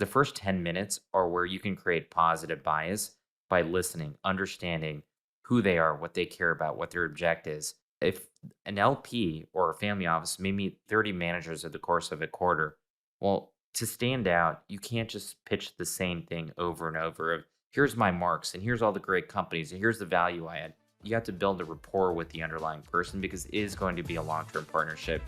The first 10 minutes are where you can create positive bias by listening, understanding who they are, what they care about, what their object is. If an LP or a family office may meet 30 managers over the course of a quarter, well, to stand out, you can't just pitch the same thing over and over of here's my marks and here's all the great companies and here's the value I add. You have to build a rapport with the underlying person because it is going to be a long-term partnership.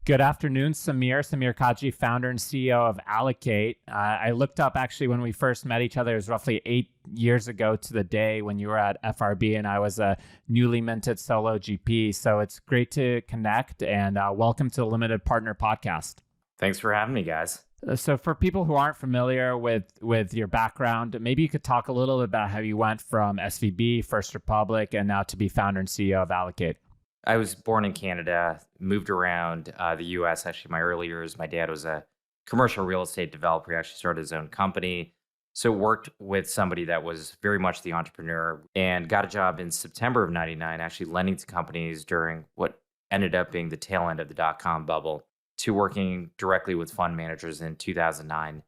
Good afternoon, Samir. Samir Kaji, founder and CEO of Allocate. I looked up actually when we first met each other, it was roughly 8 years ago to the day when you were at FRB and I was a newly minted solo GP. So it's great to connect and welcome to the Limited Partner Podcast. Thanks for having me, guys. So for people who aren't familiar with your background, maybe you could talk a little bit about how you went from SVB, First Republic, and now to be founder and CEO of Allocate. I was born in Canada, moved around the US. Actually, my early years, my dad was a commercial real estate developer. He actually started his own company. So worked with somebody that was very much the entrepreneur and got a job in September of 99, actually lending to companies during what ended up being the tail end of the dot-com bubble to working directly with fund managers in 2009.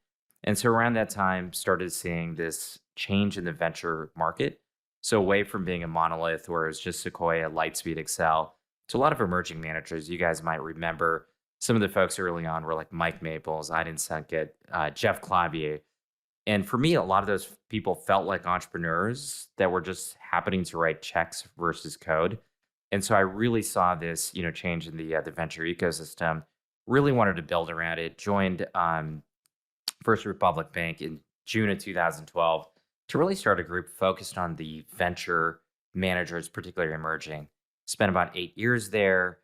And so around that time, started seeing this change in the venture market. So away from being a monolith where it's just Sequoia, Lightspeed, Excel, to a lot of emerging managers. You guys might remember some of the folks early on were like Mike Maples, Aydin Sunkett, Jeff Clavier. And for me, a lot of those people felt like entrepreneurs that were just happening to write checks versus code. And so I really saw this, change in the venture ecosystem. Really wanted to build around it. Joined First Republic Bank in June of 2012 to really start a group focused on the venture managers, particularly emerging. Spent about 8 years there,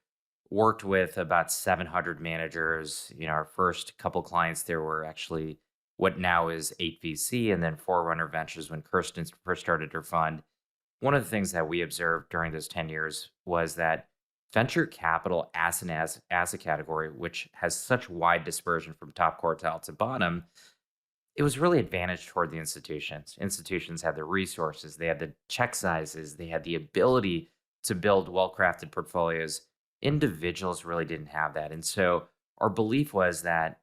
worked with about 700 managers. Our first couple clients there were actually what now is 8VC and then Forerunner Ventures when Kirsten first started her fund. One of the things that we observed during those 10 years was that venture capital as an asset category, which has such wide dispersion from top quartile to bottom, it was really advantaged toward the institutions. Institutions had the resources, they had the check sizes, they had the ability to build well-crafted portfolios. Individuals really didn't have that. And so our belief was that,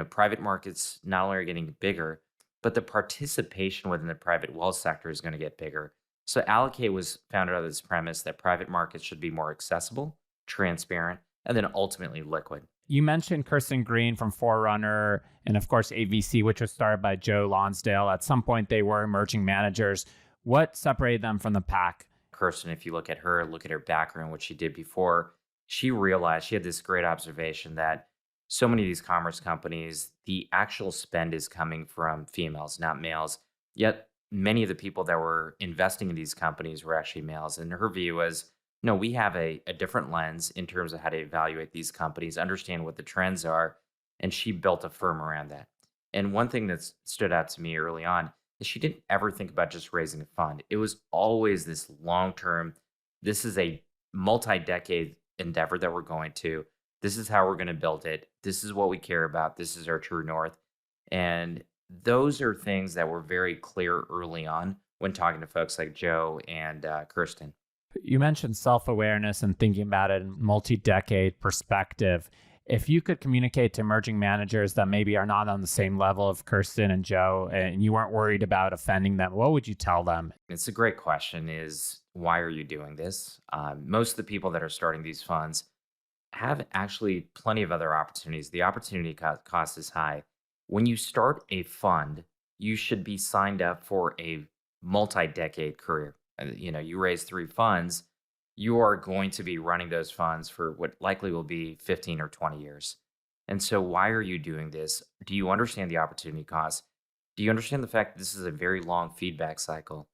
private markets not only are getting bigger, but the participation within the private wealth sector is going to get bigger. So Allocate was founded on this premise that private markets should be more accessible, transparent, and then ultimately liquid. You mentioned Kirsten Green from Forerunner and, of course, AVC, which was started by Joe Lonsdale. At some point, they were emerging managers. What separated them from the pack? Kirsten, if you look at her background, what she did before, she realized she had this great observation that so many of these commerce companies, the actual spend is coming from females, not males. Yet many of the people that were investing in these companies were actually males. And her view was, no, we have a different lens in terms of how to evaluate these companies, understand what the trends are, and she built a firm around that. And one thing that stood out to me early on is she didn't ever think about just raising a fund. It was always this long-term, this is a multi-decade endeavor that we're going to. This is how we're going to build it. This is what we care about. This is our true north. And those are things that were very clear early on when talking to folks like Joe and Kirsten. You mentioned self-awareness and thinking about it in multi-decade perspective. If you could communicate to emerging managers that maybe are not on the same level of Kirsten and Joe, and you weren't worried about offending them, what would you tell them? It's a great question is, why are you doing this? Most of the people that are starting these funds have actually plenty of other opportunities. The opportunity cost is high. When you start a fund, you should be signed up for a multi-decade career. You raise 3 funds, you are going to be running those funds for what likely will be 15 or 20 years. And so why are you doing this? Do you understand the opportunity cost? Do you understand the fact that this is a very long feedback cycle?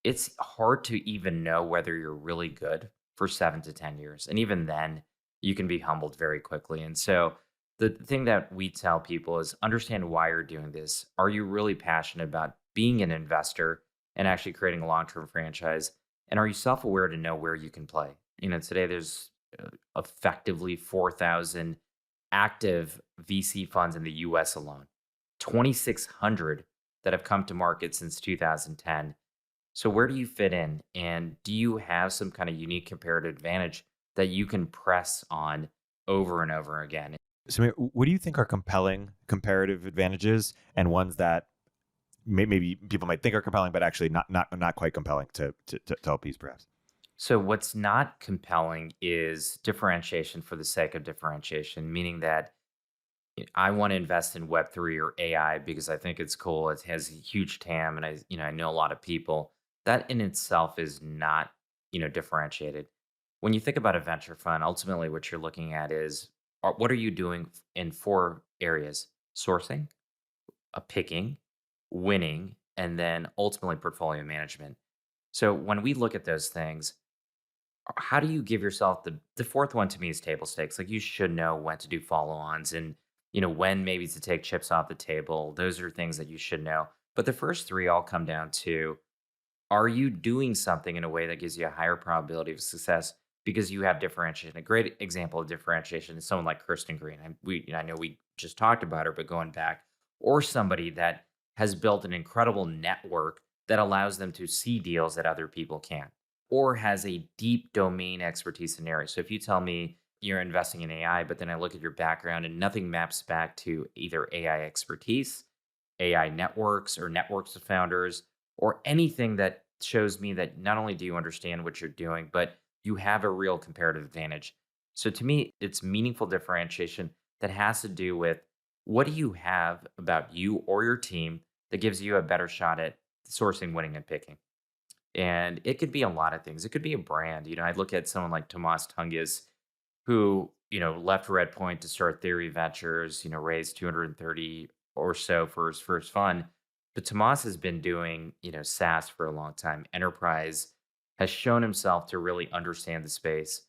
It's hard to even know whether you're really good for 7 to 10 years. And even then, you can be humbled very quickly. And so the thing that we tell people is understand why you're doing this. Are you really passionate about being an investor and actually creating a long-term franchise? And are you self-aware to know where you can play? Today there's effectively 4,000 active VC funds in the US alone, 2,600 that have come to market since 2010. So where do you fit in? And do you have some kind of unique comparative advantage that you can press on over and over again? So, what do you think are compelling comparative advantages, and ones that maybe people might think are compelling, but actually not quite compelling to LPs, perhaps? So what's not compelling is differentiation for the sake of differentiation, meaning that I want to invest in Web3 or AI because I think it's cool. It has a huge TAM and I know a lot of people. That in itself is not, differentiated. When you think about a venture fund, ultimately what you're looking at is what are you doing in four areas? Sourcing, picking, winning, and then ultimately portfolio management. So when we look at those things, how do you give yourself the fourth one? To me is table stakes. Like, you should know when to do follow-ons and when maybe to take chips off the table. Those are things that you should know. But the first three all come down to, are you doing something in a way that gives you a higher probability of success because you have differentiation? A great example of differentiation is someone like Kirsten Green. I know we just talked about her, but going back, or somebody that has built an incredible network that allows them to see deals that other people can't, or has a deep domain expertise in areas. So if you tell me you're investing in AI, but then I look at your background and nothing maps back to either AI expertise, AI networks, or networks of founders, or anything that shows me that not only do you understand what you're doing, but you have a real comparative advantage. So to me, it's meaningful differentiation that has to do with, what do you have about you or your team that gives you a better shot at sourcing, winning, and picking? And it could be a lot of things. It could be a brand. I look at someone like Tomas Tungus, who, left Redpoint to start Theory Ventures, raised 230 or so for his first fund. But Tomas has been doing, SaaS for a long time. Enterprise, has shown himself to really understand the space,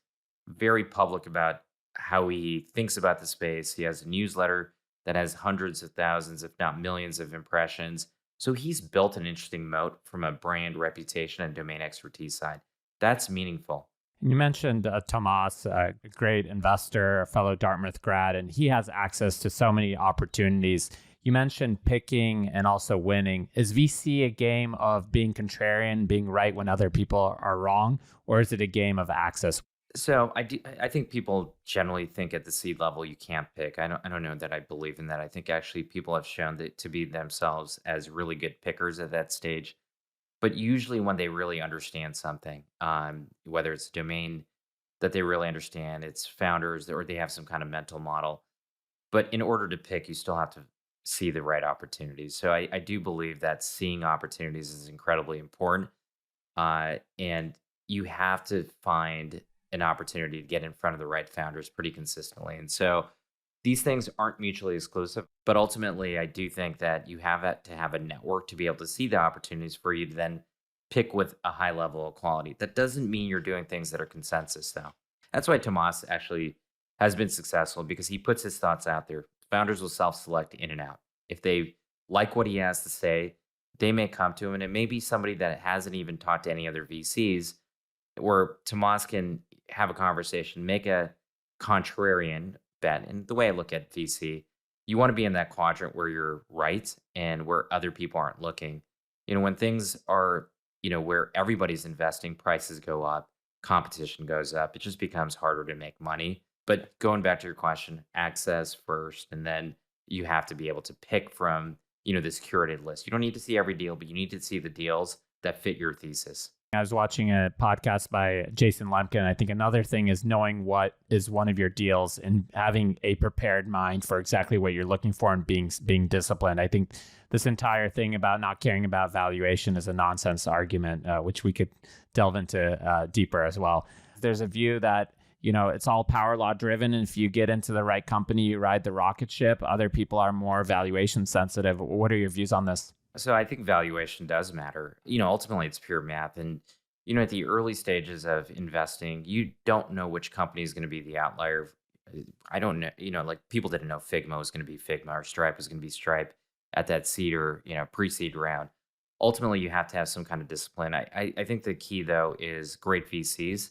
very public about how he thinks about the space. He has a newsletter that has hundreds of thousands, if not millions of impressions. So he's built an interesting moat from a brand reputation and domain expertise side. That's meaningful. You mentioned Tomas, a great investor, a fellow Dartmouth grad, and he has access to so many opportunities. You mentioned picking and also winning. Is VC a game of being contrarian, being right when other people are wrong, or is it a game of access? So I think people generally think at the seed level you can't pick. I don't know that I believe in that. I think actually people have shown that to be themselves as really good pickers at that stage. But usually when they really understand something, whether it's a domain that they really understand, it's founders, or they have some kind of mental model. But in order to pick, you still have to see the right opportunities. So I do believe that seeing opportunities is incredibly important. And you have to find an opportunity to get in front of the right founders pretty consistently. And so these things aren't mutually exclusive, but ultimately, I do think that you to have a network to be able to see the opportunities for you to then pick with a high level of quality. That doesn't mean you're doing things that are consensus, though. That's why Tomas actually has been successful, because he puts his thoughts out there. Founders will self select in and out. If they like what he has to say, they may come to him, and it may be somebody that hasn't even talked to any other VCs, where Tomas can have a conversation, make a contrarian bet. And the way I look at VC, you want to be in that quadrant where you're right and where other people aren't looking. When things are, where everybody's investing, prices go up, competition goes up, it just becomes harder to make money. But going back to your question, access first, and then you have to be able to pick from, this curated list. You don't need to see every deal, but you need to see the deals that fit your thesis. I was watching a podcast by Jason Lemkin. I think another thing is knowing what is one of your deals and having a prepared mind for exactly what you're looking for, and being disciplined. I think this entire thing about not caring about valuation is a nonsense argument, which we could delve into deeper as well. There's a view that it's all power law driven, and if you get into the right company, you ride the rocket ship. Other people are more valuation sensitive. What are your views on this? So I think valuation does matter. Ultimately it's pure math. And, at the early stages of investing, you don't know which company is going to be the outlier. I don't know, like, people didn't know Figma was going to be Figma, or Stripe was going to be Stripe at that seed or, pre-seed round. Ultimately, you have to have some kind of discipline. I think the key, though, is great VCs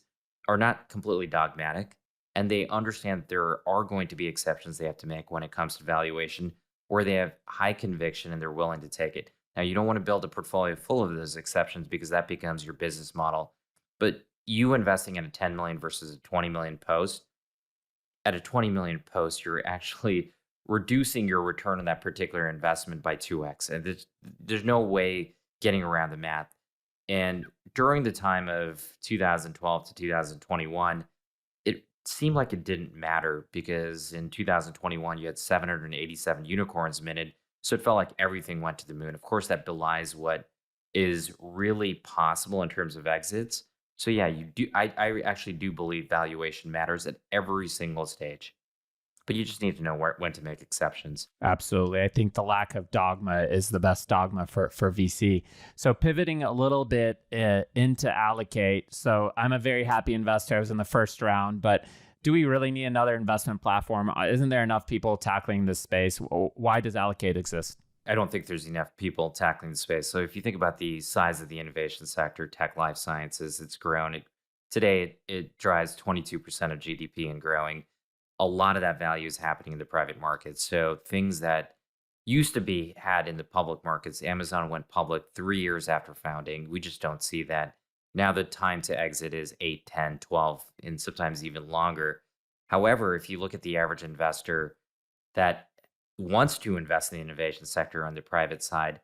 are not completely dogmatic, and they understand that there are going to be exceptions they have to make when it comes to valuation, where they have high conviction and they're willing to take it. Now, you don't want to build a portfolio full of those exceptions because that becomes your business model. But you investing in a 10 million versus a 20 million post, at a 20 million post, you're actually reducing your return on that particular investment by 2x. And there's no way getting around the math. And during the time of 2012 to 2021, it seemed like it didn't matter because in 2021, you had 787 unicorns minted. So it felt like everything went to the moon. Of course, that belies what is really possible in terms of exits. So yeah, you do. I actually do believe valuation matters at every single stage, but you just need to know when to make exceptions. Absolutely. I think the lack of dogma is the best dogma for VC. So pivoting a little bit into Allocate. So I'm a very happy investor. I was in the first round, but do we really need another investment platform? Isn't there enough people tackling this space? Why does Allocate exist? I don't think there's enough people tackling the space. So if you think about the size of the innovation sector, tech, life sciences, it's grown. Today, it drives 22% of GDP and growing. A lot of that value is happening in the private markets. So things that used to be had in the public markets, Amazon went public 3 years after founding. We just don't see that. Now the time to exit is 8, 10, 12, and sometimes even longer. However, if you look at the average investor that wants to invest in the innovation sector on the private side,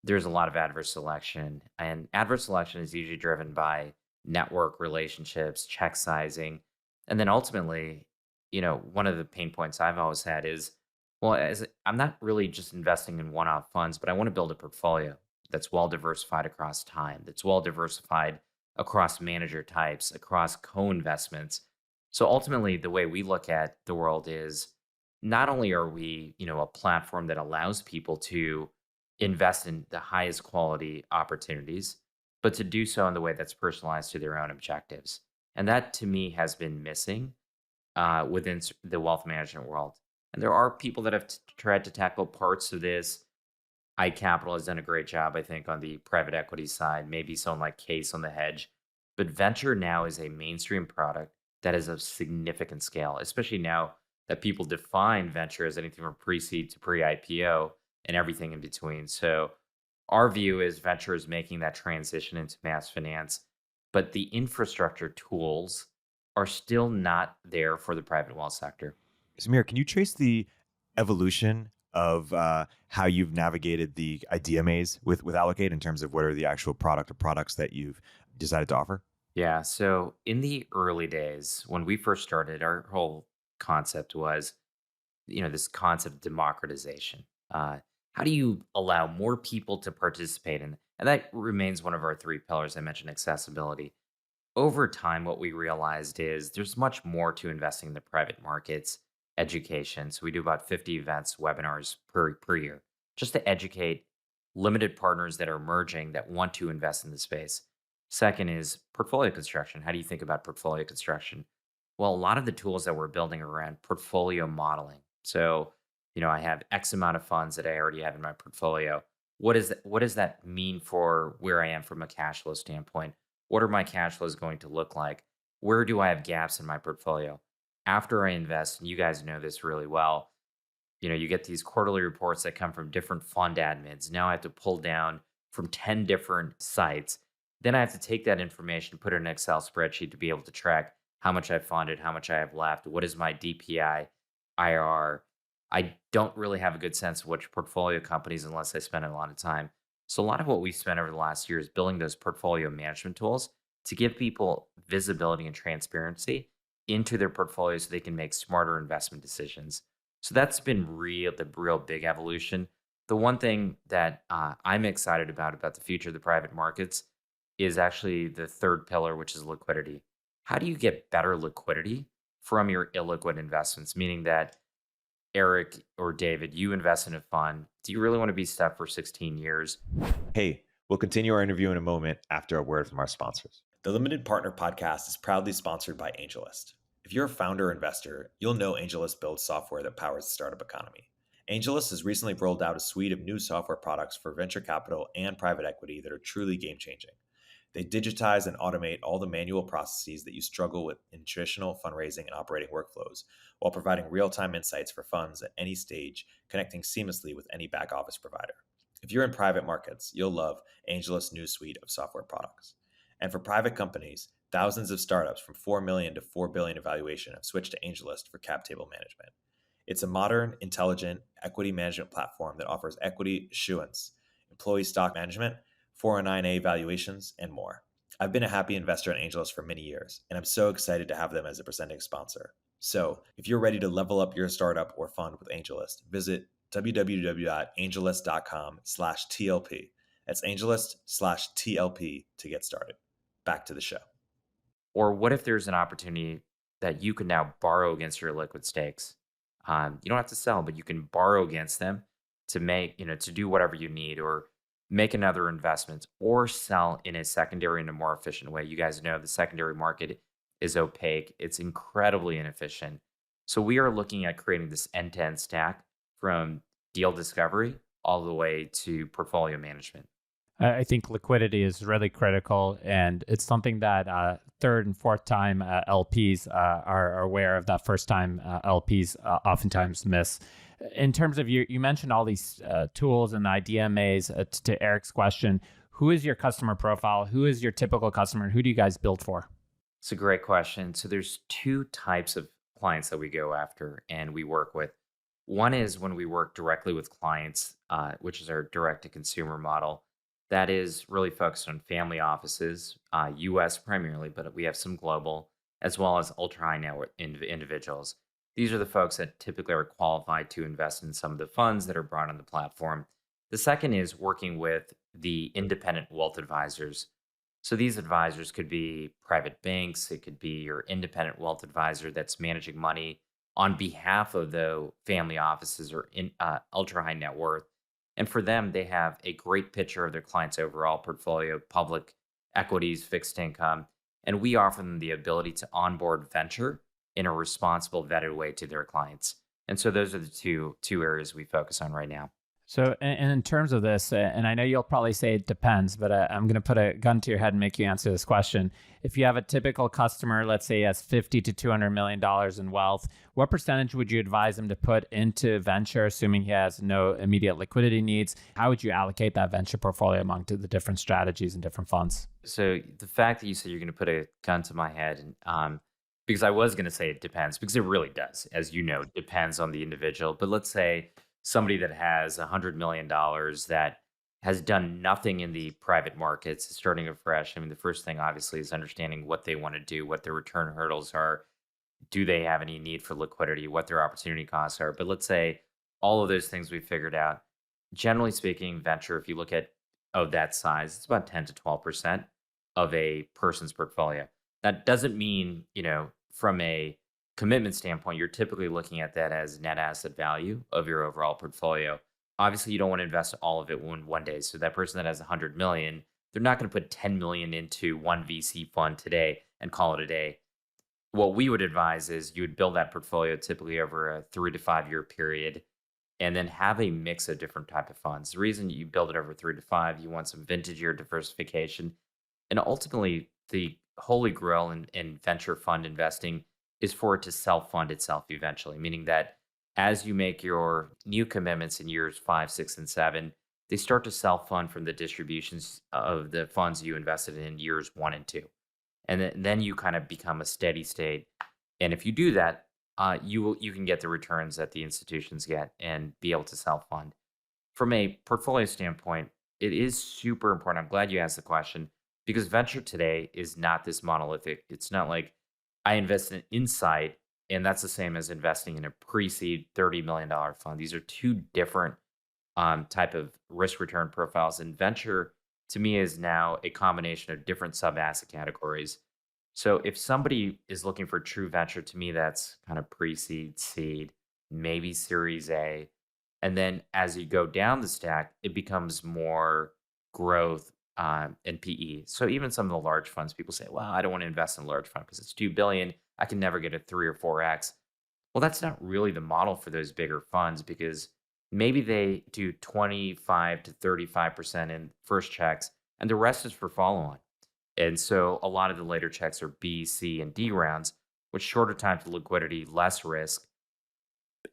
there's a lot of adverse selection. And adverse selection is usually driven by network relationships, check sizing. And then ultimately, one of the pain points I've always had is, well, I'm not really just investing in one-off funds, but I want to build a portfolio that's well diversified across time, that's well diversified across manager types, across co-investments. So ultimately, the way we look at the world is not only are we, a platform that allows people to invest in the highest quality opportunities, but to do so in the way that's personalized to their own objectives. And that to me has been missing within the wealth management world. And there are people that have tried to tackle parts of this. iCapital has done a great job, I think, on the private equity side, maybe someone like Case on the hedge. But venture now is a mainstream product that is of significant scale, especially now that people define venture as anything from pre-seed to pre-IPO and everything in between. So our view is venture is making that transition into mass finance, but the infrastructure tools are still not there for the private wealth sector. Samir, can you trace the evolution of how you've navigated the idea maze with Allocate in terms of what are the actual product or products that you've decided to offer? Yeah. So in the early days, when we first started, our whole concept was, this concept of democratization. How do you allow more people to participate in? And that remains one of our three pillars. I mentioned accessibility. Over time, what we realized is there's much more to investing in the private markets, education. So we do about 50 events, webinars per year, just to educate limited partners that are emerging that want to invest in the space. Second is portfolio construction. How do you think about portfolio construction? Well, a lot of the tools that we're building are around portfolio modeling. So, I have X amount of funds that I already have in my portfolio. What does that mean for where I am from a cash flow standpoint? What are my cash flows going to look like? Where do I have gaps in my portfolio? After I invest, and you guys know this really well, you get these quarterly reports that come from different fund admins. Now I have to pull down from 10 different sites. Then I have to take that information, put it in an Excel spreadsheet to be able to track how much I've funded, how much I have left, what is my DPI, IRR. I don't really have a good sense of which portfolio companies unless I spend a lot of time. So a lot of what we've spent over the last year is building those portfolio management tools to give people visibility and transparency into their portfolio so they can make smarter investment decisions. So that's been the real big evolution. The one thing that I'm excited about the future of the private markets is actually the third pillar, which is liquidity. How do you get better liquidity from your illiquid investments? Meaning that Eric or David, you invest in a fund. Do you really want to be stuck for 16 years? Hey, we'll continue our interview in a moment after a word from our sponsors. The Limited Partner Podcast is proudly sponsored by AngelList. If you're a founder or investor, you'll know AngelList builds software that powers the startup economy. AngelList has recently rolled out a suite of new software products for venture capital and private equity that are truly game-changing. They digitize and automate all the manual processes that you struggle with in traditional fundraising and operating workflows, while providing real-time insights for funds at any stage, connecting seamlessly with any back office provider. If you're in private markets, you'll love AngelList's new suite of software products. And for private companies, thousands of startups from 4 million to 4 billion in valuation have switched to AngelList for cap table management. It's a modern, intelligent equity management platform that offers equity issuance, employee stock management, 409A valuations, and more. I've been a happy investor in AngelList for many years, and I'm so excited to have them as a presenting sponsor. So, if you're ready to level up your startup or fund with AngelList, visit www.angellist.com/TLP. That's AngelList/TLP to get started. Back to the show. Or what if there's an opportunity that you can now borrow against your liquid stakes? You don't have to sell, but you can borrow against them to make, to do whatever you need, or make another investment, or sell in a secondary in a more efficient way. You guys know the secondary market is opaque. It's incredibly inefficient. So we are looking at creating this end-to-end stack from deal discovery all the way to portfolio management. I think liquidity is really critical, and it's something that third and fourth time LPs are aware of, that first time LPs oftentimes miss. In terms of you mentioned all these tools and the IDMAs. To Eric's question, who is your customer profile? Who is your typical customer? And who do you guys build for? It's a great question. So there's two types of clients that we go after and we work with. One is when we work directly with clients, which is our direct to consumer model. That is really focused on family offices, US primarily, but we have some global, as well as ultra high net worth individuals. These are the folks that typically are qualified to invest in some of the funds that are brought on the platform. The second is working with the independent wealth advisors. So these advisors could be private banks, it could be your independent wealth advisor that's managing money on behalf of the family offices or in ultra high net worth. And for them, they have a great picture of their client's overall portfolio, public equities, fixed income, and we offer them the ability to onboard venture in a responsible, vetted way to their clients. And so those are the two areas we focus on right now. So, and in terms of this, and I know you'll probably say it depends, but I'm going to put a gun to your head and make you answer this question. If you have a typical customer, let's say he has $50 to $200 million in wealth, what percentage would you advise him to put into venture, assuming he has no immediate liquidity needs? How would you allocate that venture portfolio among the different strategies and different funds? So the fact that you said you're going to put a gun to my head, because I was going to say it depends, because it really does, as you know, depends on the individual. But let's say somebody that has $100 million that has done nothing in the private markets is starting afresh. I mean, the first thing obviously is understanding what they want to do, what their return hurdles are. Do they have any need for liquidity, what their opportunity costs are? But let's say all of those things we figured out. Generally speaking, venture, if you look at of that size, it's about 10 to 12% of a person's portfolio. That doesn't mean, from a commitment standpoint, you're typically looking at that as net asset value of your overall portfolio. Obviously, you don't want to invest all of it in one day. So that person that has 100 million, they're not going to put 10 million into one VC fund today and call it a day. What we would advise is you would build that portfolio typically over a 3 to 5 year period, and then have a mix of different type of funds. The reason you build it over 3 to 5, you want some vintage year diversification. And ultimately, the holy grail in venture fund investing is for it to self-fund itself eventually, meaning that as you make your new commitments in years 5, 6, and 7, they start to self-fund from the distributions of the funds you invested in years 1 and 2. And then you kind of become a steady state. And if you do that, you can get the returns that the institutions get and be able to self-fund. From a portfolio standpoint, it is super important. I'm glad you asked the question, because venture today is not this monolithic. It's not like I invest in Insight, and that's the same as investing in a pre-seed $30 million fund. These are two different type of risk return profiles. And venture, to me, is now a combination of different sub-asset categories. So if somebody is looking for true venture, to me, that's kind of pre-seed, seed, maybe Series A. And then as you go down the stack, it becomes more growth and PE. So even some of the large funds, people say, well, I don't want to invest in a large fund because it's $2 billion. I can never get a 3 or 4x. Well, that's not really the model for those bigger funds, because maybe they do 25 to 35% in first checks, and the rest is for follow-on. And so a lot of the later checks are B, C, and D rounds, with shorter time to liquidity, less risk.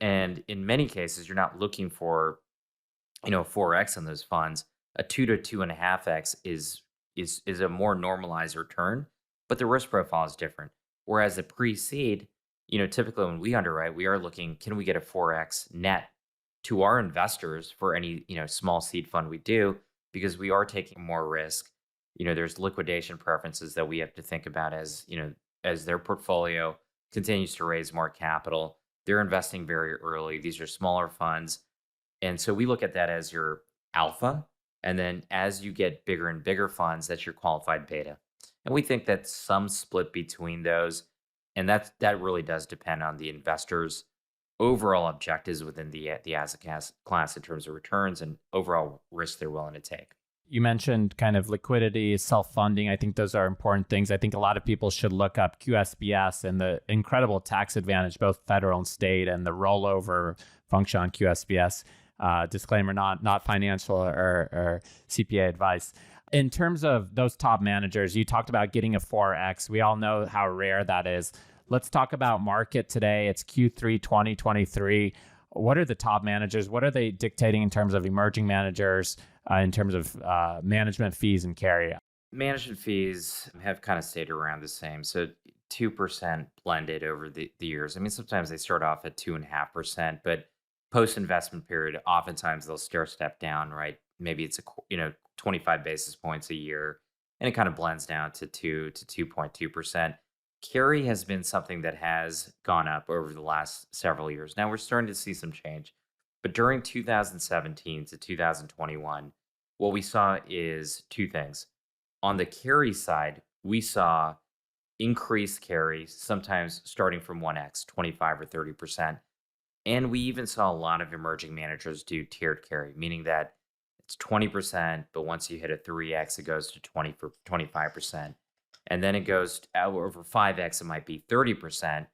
And in many cases, you're not looking for 4x on those funds, a 2 to 2.5x is a more normalized return, but the risk profile is different. Whereas the pre-seed, typically when we underwrite, we are looking, can we get a 4x net to our investors for any, small seed fund we do, because we are taking more risk. There's liquidation preferences that we have to think about as their portfolio continues to raise more capital. They're investing very early. These are smaller funds. And so we look at that as your alpha. And then as you get bigger and bigger funds, that's your qualified beta. And we think that some split between those. And that really does depend on the investors' overall objectives within the asset class in terms of returns and overall risk they're willing to take. You mentioned kind of liquidity, self-funding. I think those are important things. I think a lot of people should look up QSBS and the incredible tax advantage, both federal and state, and the rollover function on QSBS. Disclaimer, not financial or CPA advice. In terms of those top managers, you talked about getting a 4X. We all know how rare that is. Let's talk about market today. It's Q3 2023. What are the top managers? What are they dictating in terms of emerging managers, in terms of management fees and carry? Management fees have kind of stayed around the same. So 2% blended over the years. I mean, sometimes they start off at 2.5%, but post-investment period, oftentimes they'll step down, right? Maybe it's 25 basis points a year, and it kind of blends down to 2 to 2.2%. Carry has been something that has gone up over the last several years. Now we're starting to see some change, but during 2017 to 2021, what we saw is two things. On the carry side, we saw increased carry, sometimes starting from 1x, 25 or 30%. And we even saw a lot of emerging managers do tiered carry, meaning that it's 20%, but once you hit a 3x, it goes to 25%. And then it goes over 5x, it might be 30%.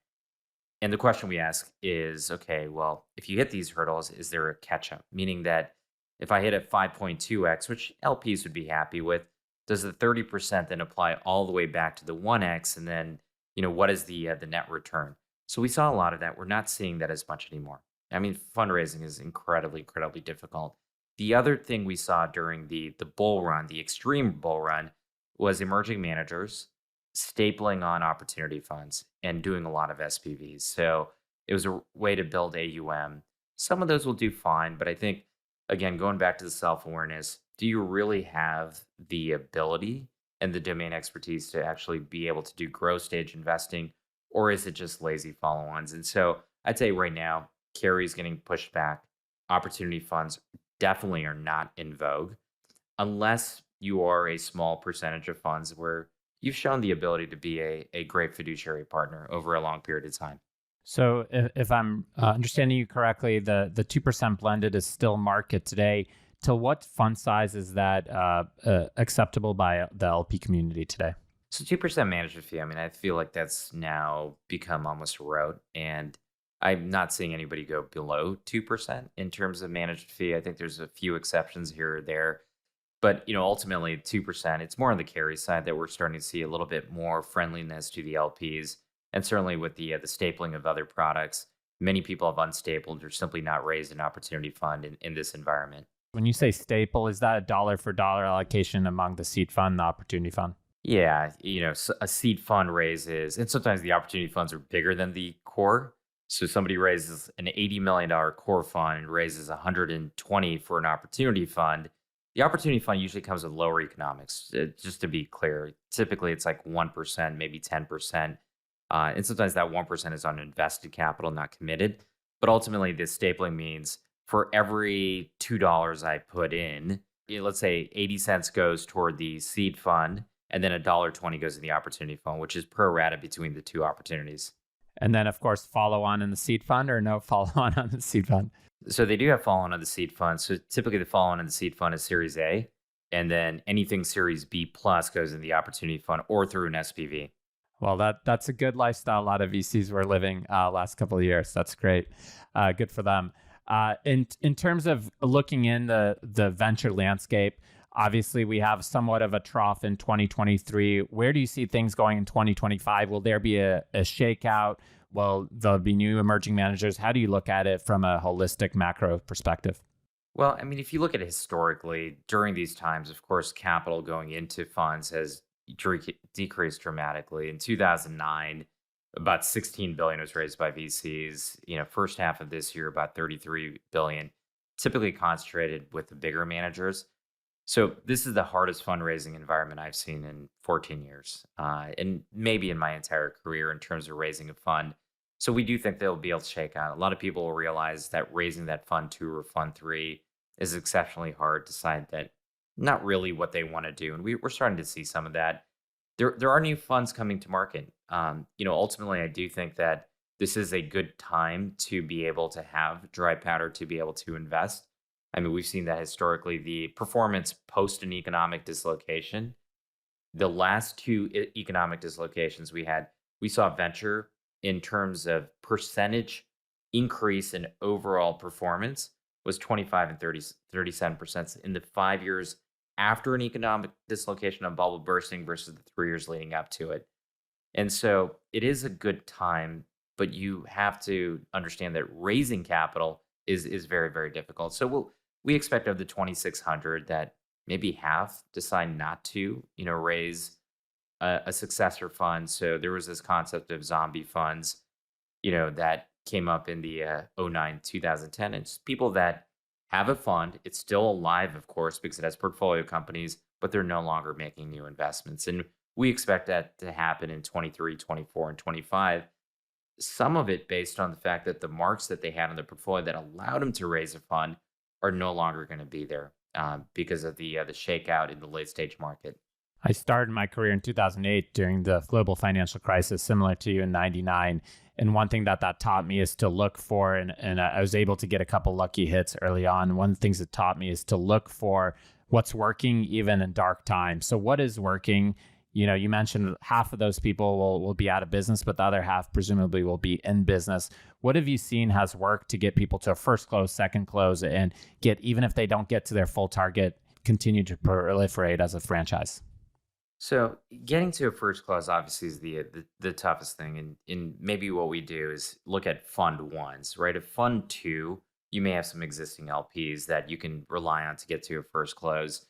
And the question we ask is, okay, well, if you hit these hurdles, is there a catch up? Meaning that if I hit a 5.2x, which LPs would be happy with, does the 30% then apply all the way back to the 1x? And then, what is the net return? So we saw a lot of that. We're not seeing that as much anymore. I mean, fundraising is incredibly difficult. The other thing we saw during the bull run, the extreme bull run, was emerging managers stapling on opportunity funds and doing a lot of SPVs. So it was a way to build AUM. Some of those will do fine, but I think, again, going back to the self-awareness, do you really have the ability and the domain expertise to actually be able to do growth stage investing, or is it just lazy follow-ons? And so I'd say right now, carry is getting pushed back. Opportunity funds definitely are not in vogue unless you are a small percentage of funds where you've shown the ability to be a great fiduciary partner over a long period of time. So if I'm understanding you correctly, the 2% blended is still market today. To what fund size is that acceptable by the LP community today? So 2% management fee, I mean, I feel like that's now become almost rote, and I'm not seeing anybody go below 2% in terms of management fee. I think there's a few exceptions here or there, but ultimately 2%, it's more on the carry side that we're starting to see a little bit more friendliness to the LPs. And certainly with the stapling of other products, many people have unstapled or simply not raised an opportunity fund in this environment. When you say staple, is that a dollar for dollar allocation among the seed fund, the opportunity fund? Yeah, a seed fund raises, and sometimes the opportunity funds are bigger than the core. So somebody raises an $80 million core fund and raises 120 for an opportunity fund. The opportunity fund usually comes with lower economics. Just to be clear, typically it's like 1%, maybe 10%. And sometimes that 1% is on invested capital, not committed. But ultimately, this stapling means for every $2 I put in, let's say 80 cents goes toward the seed fund, and then $1.20 goes in the opportunity fund, which is pro rata between the two opportunities. And then, of course, follow on in the seed fund, or no follow on the seed fund? So they do have follow on the seed fund. So typically the follow on in the seed fund is Series A, and then anything Series B plus goes in the opportunity fund or through an SPV. Well, that's a good lifestyle a lot of VCs were living last couple of years. That's great. Good for them. In terms of looking in the venture landscape, obviously we have somewhat of a trough in 2023. Where do you see things going in 2025? Will there be a shakeout? Will there be new emerging managers? How do you look at it from a holistic macro perspective? Well, I mean, if you look at it historically, during these times, of course, capital going into funds has decreased dramatically. In 2009, about 16 billion was raised by VCs. First half of this year, about 33 billion, typically concentrated with the bigger managers. So this is the hardest fundraising environment I've seen in 14 years, and maybe in my entire career in terms of raising a fund. So we do think they'll be able to shake out. A lot of people will realize that raising that fund two or fund three is exceptionally hard. Decide that not really what they want to do, and we're starting to see some of that. There are new funds coming to market. Ultimately, I do think that this is a good time to be able to have dry powder to be able to invest. I mean, we've seen that historically, the performance post an economic dislocation, the last two economic dislocations we had, we saw venture in terms of percentage increase in overall performance was 25 and 37% in the 5 years after an economic dislocation, a bubble bursting versus the 3 years leading up to it. And so it is a good time, but you have to understand that raising capital is very, very difficult. So we expect of the 2,600 that maybe half decide not to, raise a successor fund. So there was this concept of zombie funds, that came up in the 09, 2010. It's people that have a fund. It's still alive, of course, because it has portfolio companies, but they're no longer making new investments. And we expect that to happen in 23, 24, and 25. Some of it based on the fact that the marks that they had on their portfolio that allowed them to raise a fund are no longer going to be there because of the shakeout in the late stage market. I started my career in 2008 during the global financial crisis, similar to you in 99. And one thing that taught me is to look for, and I was able to get a couple lucky hits early on. One of the things it taught me is to look for what's working even in dark times. So what is working? You mentioned half of those people will be out of business, but the other half presumably will be in business. What have you seen has worked to get people to a first close, second close, and get, even if they don't get to their full target, continue to proliferate as a franchise? So getting to a first close obviously is the toughest thing. And maybe what we do is look at fund ones, right? At fund two, you may have some existing LPs that you can rely on to get to a first close.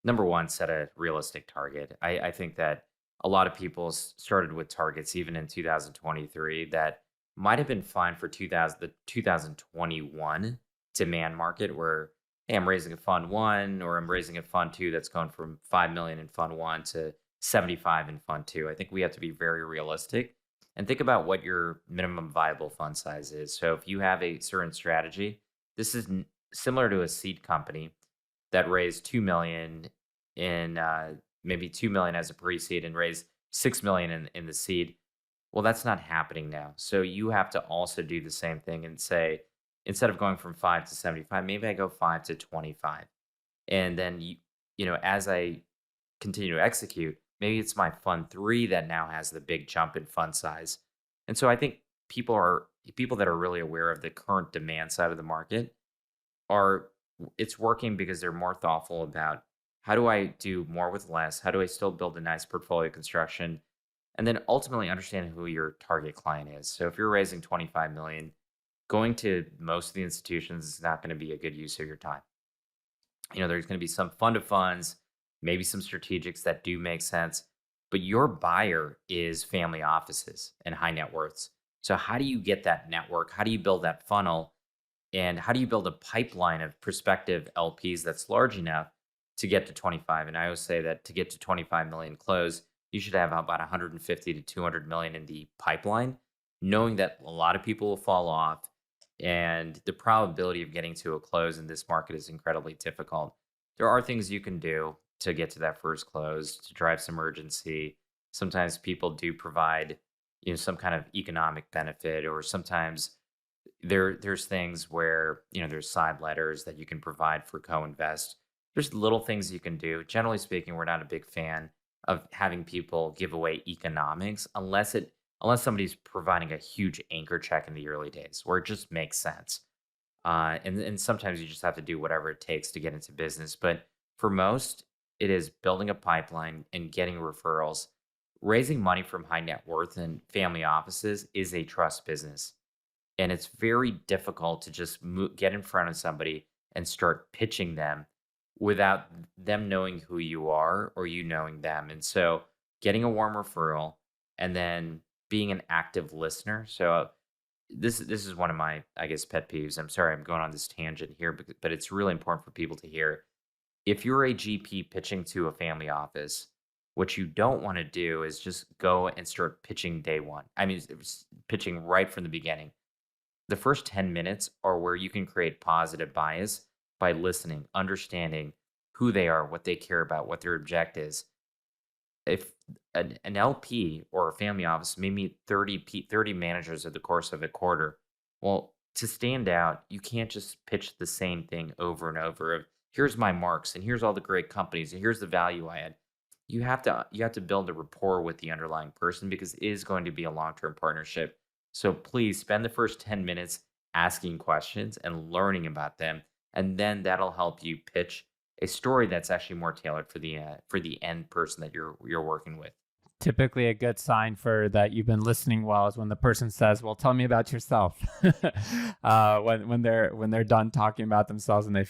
Number one, set a realistic target. I think that a lot of people started with targets even in 2023 that might have been fine for the 2021 demand market where, hey, I'm raising a fund one or I'm raising a fund two that's going from 5 million in fund one to 75 in fund two. I think we have to be very realistic and think about what your minimum viable fund size is. So if you have a certain strategy, this is similar to a seed company that raised 2 million in maybe 2 million as a pre-seed and raised 6 million in the seed. Well, that's not happening now. So you have to also do the same thing and say, instead of going from 5 to 75, maybe I go 5 to 25. And then, as I continue to execute, maybe it's my fund three that now has the big jump in fund size. And so I think people that are really aware of the current demand side of the market it's working because they're more thoughtful about how do I do more with less? How do I still build a nice portfolio construction? And then ultimately understand who your target client is. So if you're raising 25 million, going to most of the institutions is not going to be a good use of your time. There's going to be some fund of funds, maybe some strategics that do make sense, but your buyer is family offices and high net worths. So how do you get that network? How do you build that funnel? And how do you build a pipeline of prospective LPs that's large enough to get to 25? And I always say that to get to 25 million close, you should have about 150 to 200 million in the pipeline, knowing that a lot of people will fall off and the probability of getting to a close in this market is incredibly difficult. There are things you can do to get to that first close to drive some urgency. Sometimes people do provide, some kind of economic benefit, or sometimes there's things where, there's side letters that you can provide for co-invest. There's little things you can do. Generally speaking, we're not a big fan of having people give away economics unless somebody's providing a huge anchor check in the early days where it just makes sense. And sometimes you just have to do whatever it takes to get into business. But for most, it is building a pipeline and getting referrals. Raising money from high net worth and family offices is a trust business. And it's very difficult to just get in front of somebody and start pitching them without them knowing who you are or you knowing them. And so getting a warm referral and then being an active listener. So this is one of my, I guess, pet peeves. I'm sorry, I'm going on this tangent here, but it's really important for people to hear. If you're a GP pitching to a family office, what you don't want to do is just go and start pitching day one. I mean, it's pitching right from the beginning. The first 10 minutes are where you can create positive bias by listening, understanding who they are, what they care about, what their object is. If an LP or a family office may meet 30 managers over the course of a quarter, well, to stand out, you can't just pitch the same thing over and over of here's my marks and here's all the great companies and here's the value I add. You have to build a rapport with the underlying person because it is going to be a long-term partnership. So please spend the first 10 minutes asking questions and learning about them, and then that'll help you pitch a story that's actually more tailored for the end person that you're working with. Typically, a good sign for that you've been listening well is when the person says, "Well, tell me about yourself." When they're done talking about themselves and they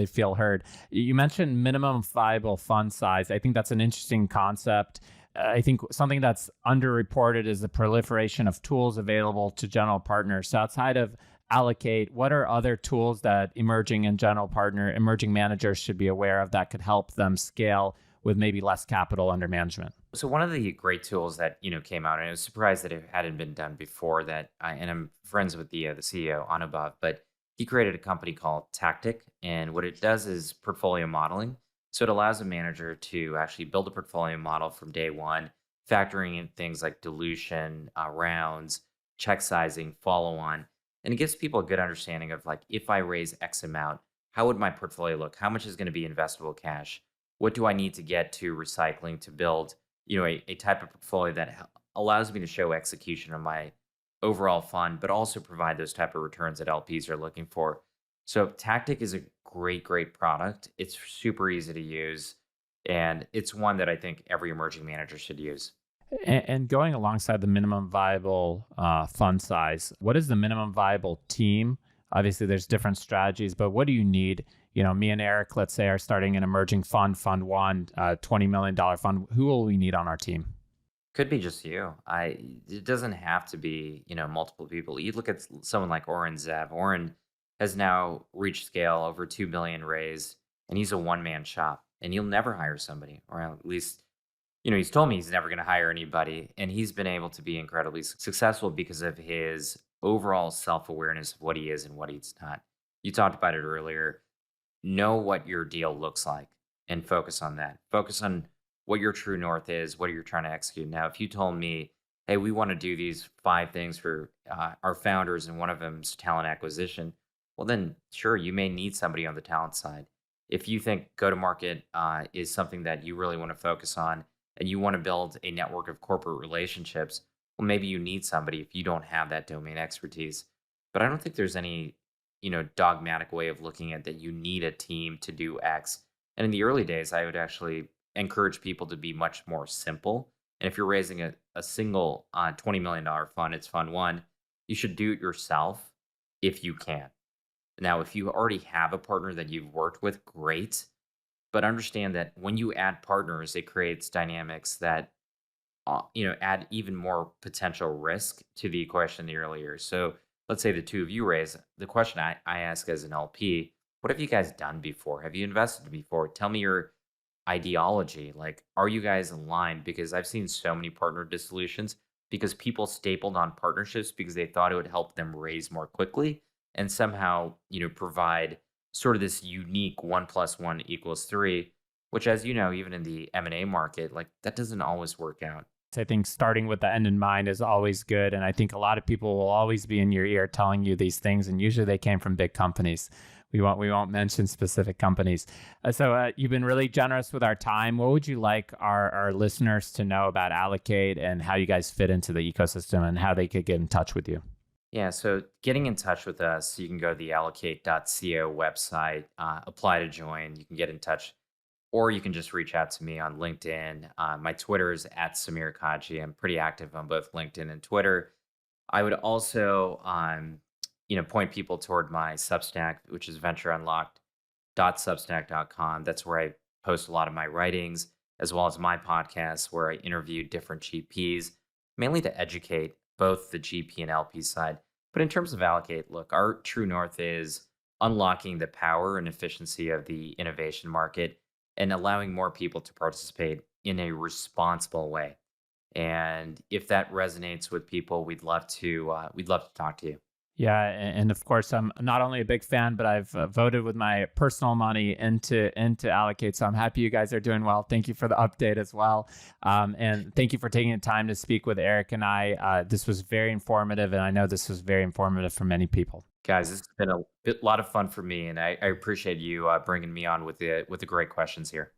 feel heard. You mentioned minimum viable fund size. I think that's an interesting concept. I think something that's underreported is the proliferation of tools available to general partners. So outside of Allocate, what are other tools that emerging managers should be aware of that could help them scale with maybe less capital under management? So one of the great tools that came out, and I was surprised that it hadn't been done before. And I'm friends with the CEO Anubhav, but he created a company called Tactic, and what it does is portfolio modeling. So it allows a manager to actually build a portfolio model from day one, factoring in things like dilution, rounds, check sizing, follow on, and it gives people a good understanding of like if I raise X amount, how would my portfolio look? How much is going to be investable cash? What do I need to get to recycling to build a type of portfolio that allows me to show execution of my overall fund, but also provide those type of returns that LPs are looking for. So Tactic is a great product. It's super easy to use, and it's one that I think every emerging manager should use. And going alongside the minimum viable fund size, what is the minimum viable team? Obviously, there's different strategies, but what do you need? Me and Eric, let's say, are starting an emerging fund one, $20 million fund. Who will we need on our team? Could be just you. It doesn't have to be, multiple people. You look at someone like Oren Zev. Oren has now reached scale over 2 billion raised, and he's a one-man shop, and you'll never hire somebody, or at least, he's told me he's never going to hire anybody, and he's been able to be incredibly successful because of his overall self-awareness of what he is and what he's not. You talked about it earlier. Know what your deal looks like and focus on that. Focus on what your true north is, what you're trying to execute. Now, if you told me, hey, we want to do these 5 things for our founders and one of them is talent acquisition, well, then sure, you may need somebody on the talent side. If you think go-to-market is something that you really want to focus on and you want to build a network of corporate relationships, well, maybe you need somebody if you don't have that domain expertise. But I don't think there's any dogmatic way of looking at that you need a team to do X. And in the early days, I would actually encourage people to be much more simple. And if you're raising a single $20 million fund, it's fund one, you should do it yourself if you can. Now, if you already have a partner that you've worked with, great. But understand that when you add partners, it creates dynamics that add even more potential risk to the equation in the early years. So let's say the two of you raise, the question I ask as an LP, what have you guys done before? Have you invested before? Tell me your ideology. Like, are you guys aligned? Because I've seen so many partner dissolutions because people stapled on partnerships because they thought it would help them raise more quickly and somehow, provide sort of this unique 1 + 1 = 3, which, as you know, even in the M&A market, like that doesn't always work out. I think starting with the end in mind is always good. And I think a lot of people will always be in your ear telling you these things. And usually they came from big companies. We won't mention specific companies. So you've been really generous with our time. What would you like our listeners to know about Allocate and how you guys fit into the ecosystem and how they could get in touch with you? Yeah, so getting in touch with us, you can go to the allocate.co website, apply to join. You can get in touch, or you can just reach out to me on LinkedIn. My Twitter is @Samir Kaji. I'm pretty active on both LinkedIn and Twitter. I would also, point people toward my Substack, which is Venture Unlocked. allocate.substack.com. That's where I post a lot of my writings, as well as my podcasts where I interview different GPs, mainly to educate both the GP and LP side. But in terms of Allocate, look, our true north is unlocking the power and efficiency of the innovation market and allowing more people to participate in a responsible way. And if that resonates with people, we'd love to talk to you. Yeah, and of course, I'm not only a big fan, but I've voted with my personal money into Allocate. So I'm happy you guys are doing well. Thank you for the update as well, and thank you for taking the time to speak with Eric and I. This was very informative, and I know this was very informative for many people. Guys, this has been a lot of fun for me, and I appreciate you bringing me on with the great questions here.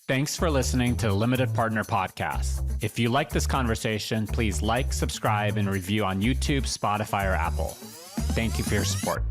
Thanks for listening to the Limited Partner Podcast. If you like this conversation, please like, subscribe, and review on YouTube, Spotify, or Apple. Thank you for your support.